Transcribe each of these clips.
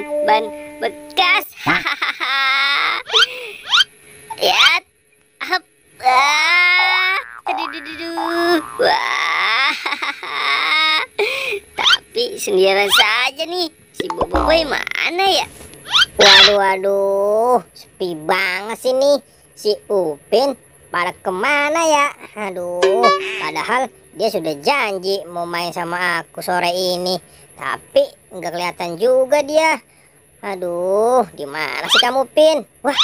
main ban bekas. Hahaha. Lihat. Hap. Aduh. Wah. Tapi sendirian saja nih. Si Boboiboy mana ya? Waduh, sepi banget sih nih. Si Upin pada kemana ya? Aduh, padahal dia sudah janji mau main sama aku sore ini, tapi nggak kelihatan juga dia. Aduh, di mana sih kamu, Pin? Wah,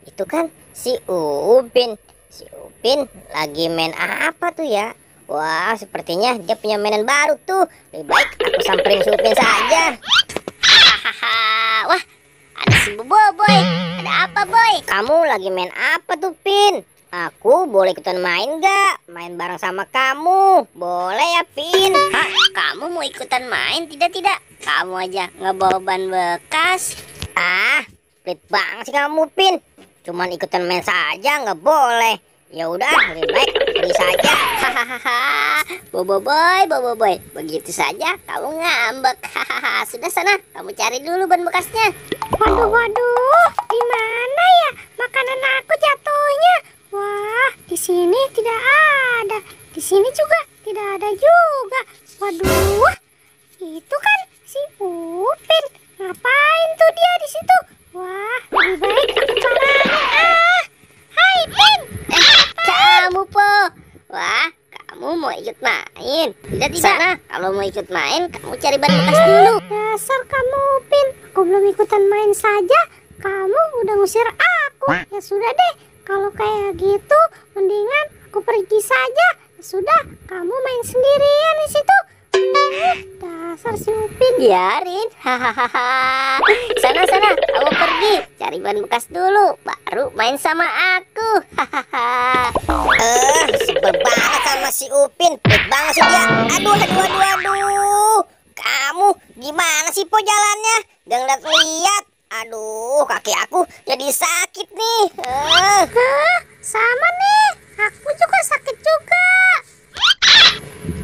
itu kan si Upin. Si Upin lagi main apa tuh ya? Wah, sepertinya dia punya mainan baru tuh. Lebih baik aku samperin si Upin saja. Hahaha. Wah, ada si Boboiboy. Ada apa, Boy? Kamu lagi main apa tuh, Pin? Aku boleh ikutan main gak? Main bareng sama kamu. Boleh ya, Pin? Hah? Kamu mau ikutan main? Tidak. Kamu aja ngebawa ban bekas. Ah, pelit banget sih kamu, Pin. Cuman ikutan main saja nggak boleh. Ya udah, lebih baik pergi saja. Hahaha. Boboiboy. Begitu saja kamu ngambek. Hahaha. Sudah sana, kamu cari dulu ban bekasnya. Waduh, di mana ya makanan aku jatuhnya? Wah, di sini tidak ada. Di sini juga tidak ada juga. Waduh, itu kan si Upin. Ngapain tuh dia di situ? Wah, lebih baik aku parangin. Hai Pin. Kamu Po. Wah, kamu mau ikut main? Tidak. Sana, kalau mau ikut main, kamu cari ban bekas dulu. Dasar kamu Upin, aku belum ikutan main saja, kamu udah ngusir aku. Ya sudah deh, kalau kayak gitu, mendingan aku pergi saja. Ya sudah, kamu main sendirian di situ. Dasar si Upin. Biarin. Hahaha. Sana, kamu pergi cari ban bekas dulu, baru main sama aku. Hahaha. Sebel banget sama si Upin. Pelit banget sih dia. Aduh. Kamu gimana sih Po jalannya? Gak ngeliat-liat. Aduh, kaki aku jadi sakit nih. Hah? Sama nih, aku juga sakit juga.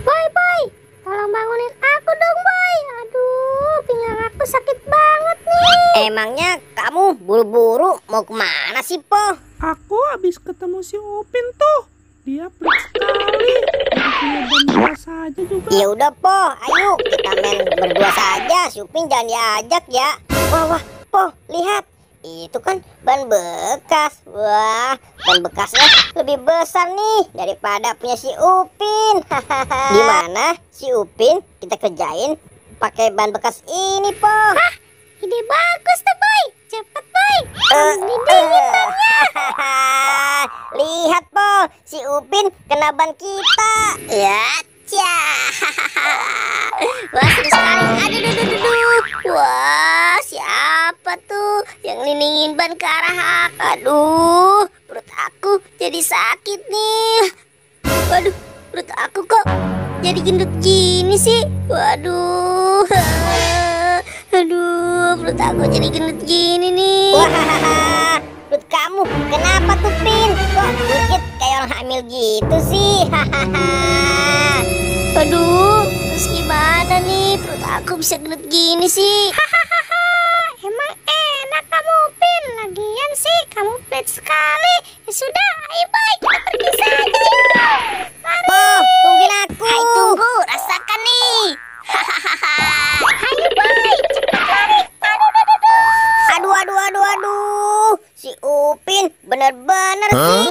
Boy, tolong bangunin aku dong, Boy. Aduh, pinggang aku sakit banget nih. Emangnya kamu buru-buru mau kemana sih, Po? Aku habis ketemu si Upin tuh. Dia pelit sekali. Baru punya ban bekas saja juga. Ya udah, Po. Ayo kita main berdua saja. Si Upin jangan diajak ya. Wah, Po, lihat. Itu kan ban bekas. Wah, ban bekasnya lebih besar nih daripada punya si Upin. Gimana si Upin kita kerjain pakai ban bekas ini, Po? Hah, ide bagus tuh, Boy. Cepet, Boy. Dingin bannya. Lihat, Po, si Upin kena ban kita. Ya, wah, seru sekali. Aduh. Wah, siapa tuh yang ngelilingin ban ke arah aku? Aduh, perut aku jadi sakit nih. Waduh, perut aku kok jadi gendut gini sih. Waduh. Aduh, perut aku jadi gendut gini nih. Wah, perut kamu kenapa tuh, Pin? Kok dikit kayak orang hamil gitu sih? Aduh, terus gimana nih? Perut aku bisa gendut gini sih. Emang enak kamu, Pin. Lagian sih kamu pelit sekali. Ya sudah, ayo Boy, kita pergi saja. Mari. Po, tungguin aku. Hai, tunggu, rasakan nih. Ayo Boy, cepat lari. Aduh. Si Upin bener-bener sih.